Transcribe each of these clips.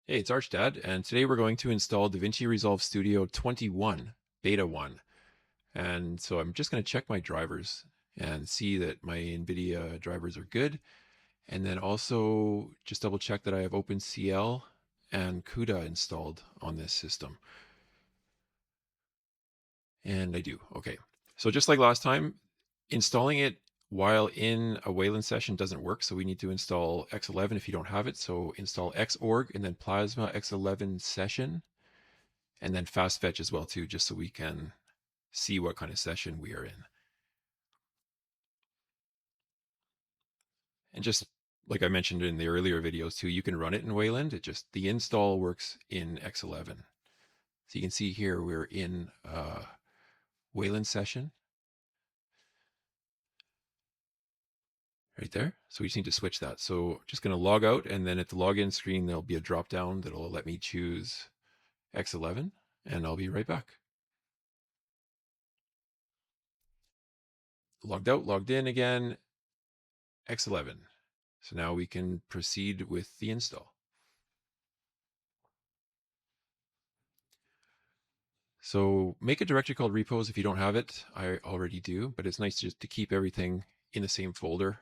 Hey, it's Archdad, and today we're going to install DaVinci Resolve Studio 21, Beta 1. And so I'm just going to check my drivers and see that my NVIDIA drivers are good. And then also just double check that I have OpenCL and CUDA installed on this system. And I do. Okay. So just like last time, installing it while in a Wayland session doesn't work. So we need to install X11 if you don't have it. So install xorg and then Plasma X11 session. And then fastfetch as well too, just so we can see what kind of session we are in. And just like I mentioned in the earlier videos too, you can run it in Wayland. It just, the install works in X11. So you can see here we're in Wayland session right there. So we just need to switch that. So just going to log out, and then at the login screen, there'll be a drop down that'll let me choose X11, and I'll be right back. Logged out, logged in again, X11. So now we can proceed with the install. So make a directory called repos if you don't have it. I already do, but it's nice just to keep everything in the same folder.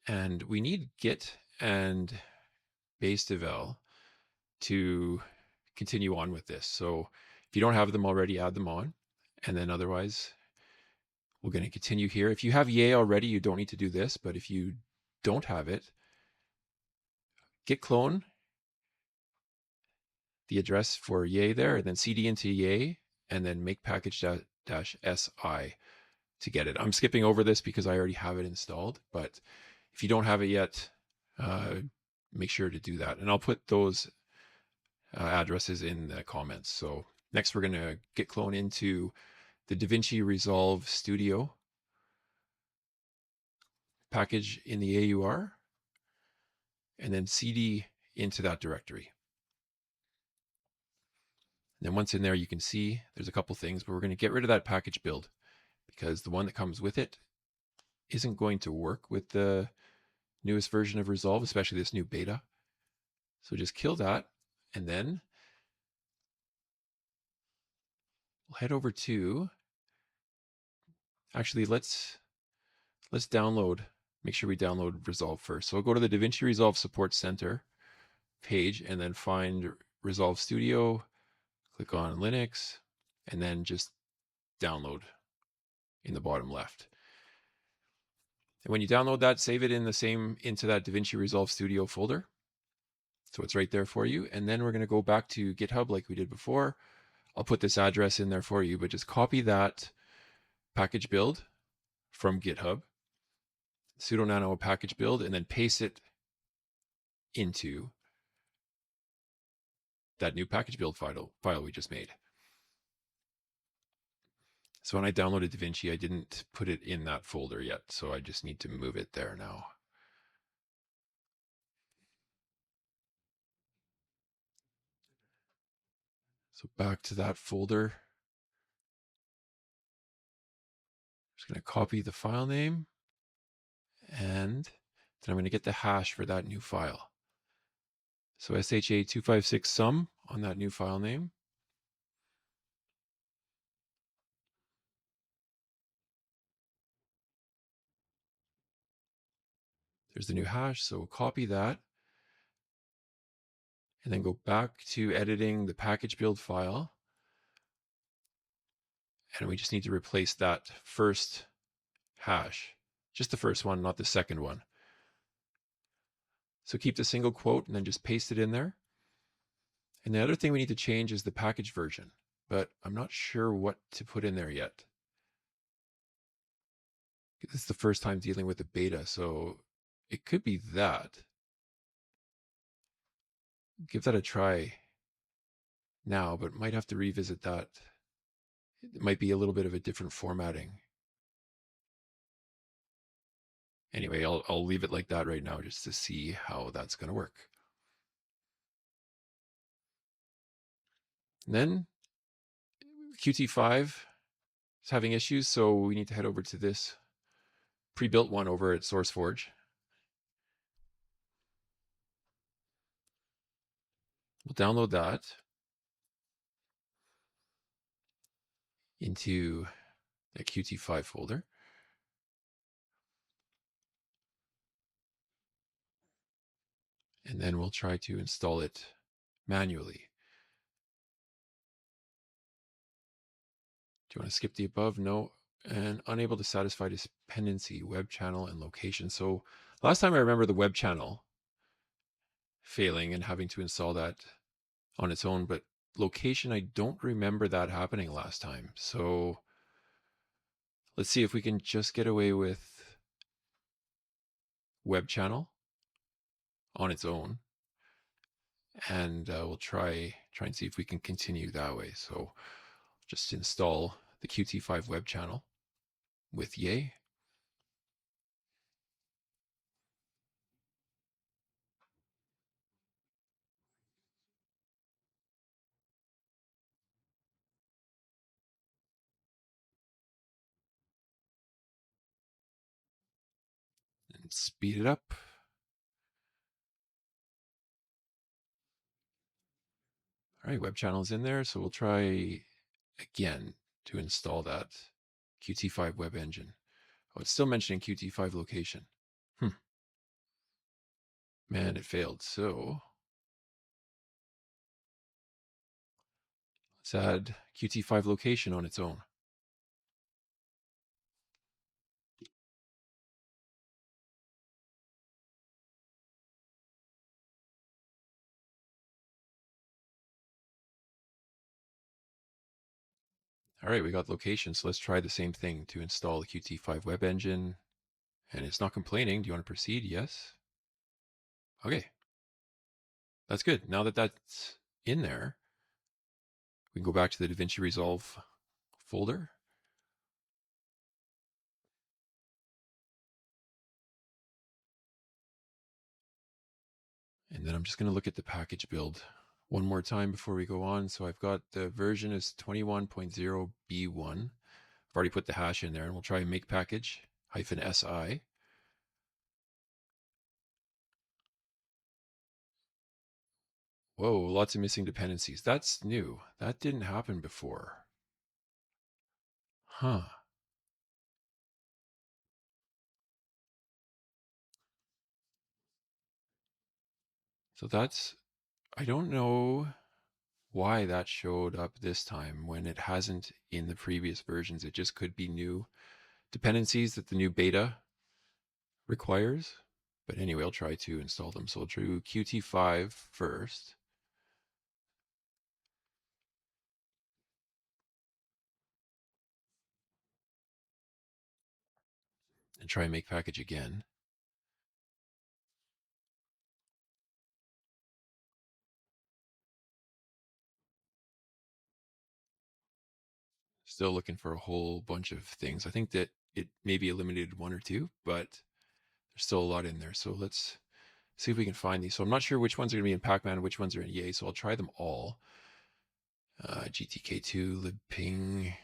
And we need git and base-devel to continue on with this. So if you don't have them already, add them on. And then otherwise, we're going to continue here. If you have yay already, you don't need to do this. But if you don't have it, git clone the address for yay there, and then cd into yay, and then make package-si to get it. I'm skipping over this because I already have it installed, but if you don't have it yet, make sure to do that. And I'll put those addresses in the comments. So next we're going to git clone into the DaVinci Resolve Studio package in the AUR, and then cd into that directory. And then once in there, you can see there's a couple things, but we're going to get rid of that package build because the one that comes with it isn't going to work with the newest version of Resolve, especially this new beta. So just kill that, and then we'll head over to, actually let's download, make sure we download Resolve first. So I'll go to the DaVinci Resolve Support Center page and then find Resolve Studio, click on Linux, and then just download in the bottom left. And when you download that, save it into that DaVinci Resolve Studio folder. So it's right there for you. And then we're going to go back to GitHub like we did before. I'll put this address in there for you, but just copy that package build from GitHub, sudo nano package build, and then paste it into that new package build file we just made. So when I downloaded DaVinci, I didn't put it in that folder yet, so I just need to move it there now. So back to that folder. Just going to copy the file name, and then I'm going to get the hash for that new file. So SHA256 sum on that new file name. There's the new hash, so we'll copy that and then go back to editing the package build file. And we just need to replace that first hash, just the first one, not the second one. So keep the single quote and then just paste it in there. And the other thing we need to change is the package version, but I'm not sure what to put in there yet. This is the first time dealing with the beta, so it could be that. Give that a try now, but might have to revisit that. It might be a little bit of a different formatting. Anyway, I'll leave it like that right now just to see how that's going to work. And then Qt5 is having issues, so we need to head over to this pre-built one over at SourceForge. We'll download that into the Qt5 folder. And then we'll try to install it manually. Do you want to skip the above? No. And unable to satisfy dependency, web channel, and location. So last time I remember the web channel failing and having to install that on its own, but location, I don't remember that happening last time. So let's see if we can just get away with web channel on its own. And we'll try and see if we can continue that way. So just install the Qt5 web channel with yay. And speed it up. All right, web channel is in there. So we'll try again to install that Qt5 web engine. Oh, it's still mentioning Qt5 location. Man, it failed. So let's add Qt5 location on its own. All right, we got location. So let's try the same thing to install the Qt5 web engine. And it's not complaining. Do you want to proceed? Yes. Okay. That's good. Now that that's in there, we can go back to the DaVinci Resolve folder. And then I'm just going to look at the package build one more time before we go on. So I've got the version is 21.0b1. I've already put the hash in there, and we'll try makepkg-si. Whoa, lots of missing dependencies. That's new. That didn't happen before. Huh. So that's, I don't know why that showed up this time when it hasn't in the previous versions. It just could be new dependencies that the new beta requires. But anyway, I'll try to install them. So I'll do Qt5 first. And try and make package again. Still looking for a whole bunch of things. I think that it maybe eliminated one or two, but there's still a lot in there. So let's see if we can find these. So I'm not sure which ones are going to be in pacman, which ones are in yay. So I'll try them all. GTK2, libping.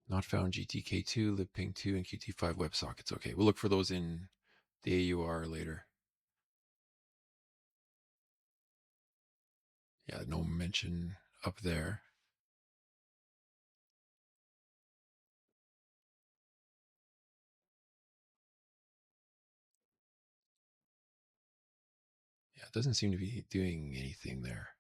Not found GTK2, libping2, and Qt5 WebSockets. Okay, we'll look for those in the AUR later. Yeah, no mention up there. Yeah, it doesn't seem to be doing anything there.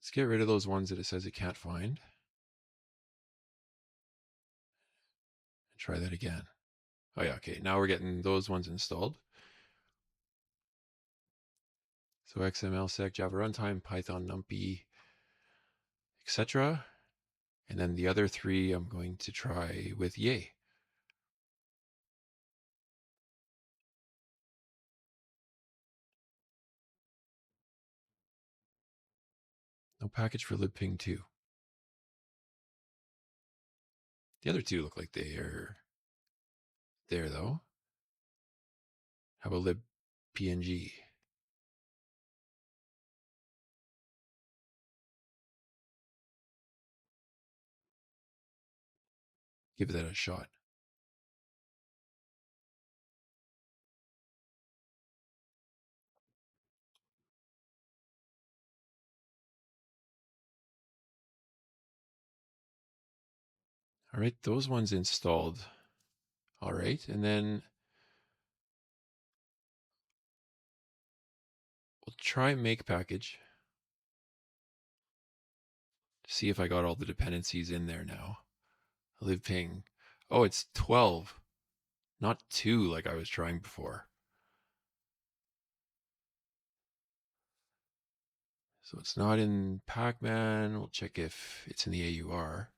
Let's get rid of those ones that it says it can't find. And try that again. Oh yeah, okay, now we're getting those ones installed. So XML, sec, Java runtime, Python, NumPy, etc. And then the other three I'm going to try with yay. No package for libping2. The other two look like they are there though. How about libpng? Give that a shot. All right, those ones installed. All right, and then we'll try make package. See if I got all the dependencies in there now. Libping. Oh, it's 12, not 2 like I was trying before. So it's not in pacman. We'll check if it's in the AUR.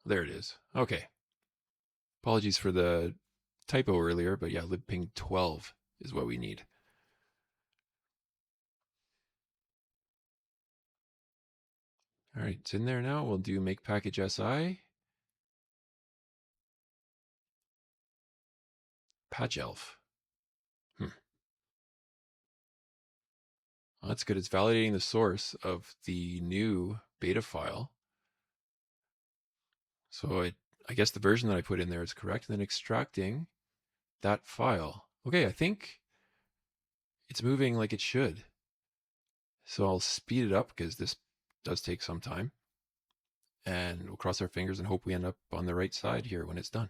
There it is. Okay. Apologies for the typo earlier, but yeah, libping 12 is what we need. All right, it's in there now. We'll do make package si. Patch elf. Well, that's good. It's validating the source of the new beta file. So I guess the version that I put in there is correct, and then extracting that file. Okay, I think it's moving like it should. So I'll speed it up because this does take some time. And we'll cross our fingers and hope we end up on the right side here when it's done.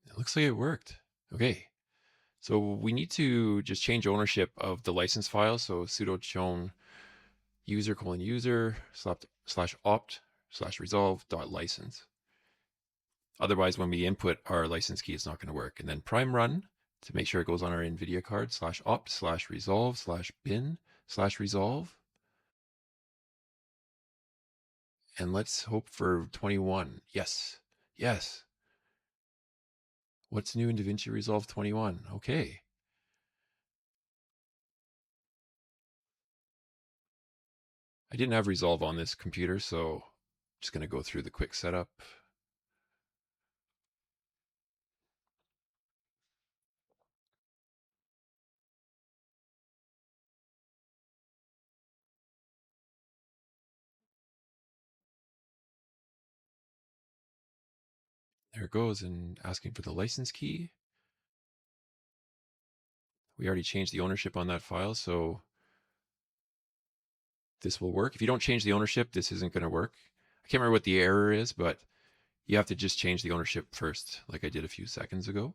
It looks like it worked. Okay. So we need to just change ownership of the license file. So sudo chown user:user /opt/resolve.license. Otherwise, when we input our license key, it's not going to work. And then prime run to make sure it goes on our NVIDIA card /opt/resolve/bin/resolve. And let's hope for 21. Yes. Yes. What's new in DaVinci Resolve 21? Okay. I didn't have Resolve on this computer, so I'm just going to go through the quick setup. There it goes, and asking for the license key. We already changed the ownership on that file, so this will work. If you don't change the ownership, this isn't going to work. I can't remember what the error is, but you have to just change the ownership first, like I did a few seconds ago.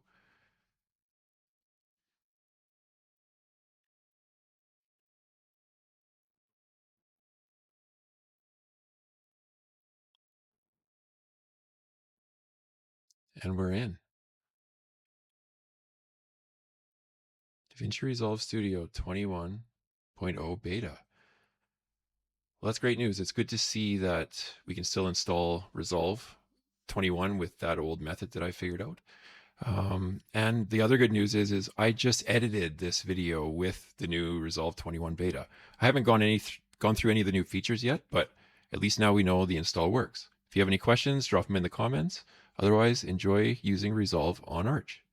And we're in. DaVinci Resolve Studio 21.0 beta. Well, that's great news. It's good to see that we can still install Resolve 21 with that old method that I figured out. And the other good news is I just edited this video with the new Resolve 21 beta. I haven't gone through any of the new features yet, but at least now we know the install works. If you have any questions, drop them in the comments. Otherwise, enjoy using Resolve on Arch.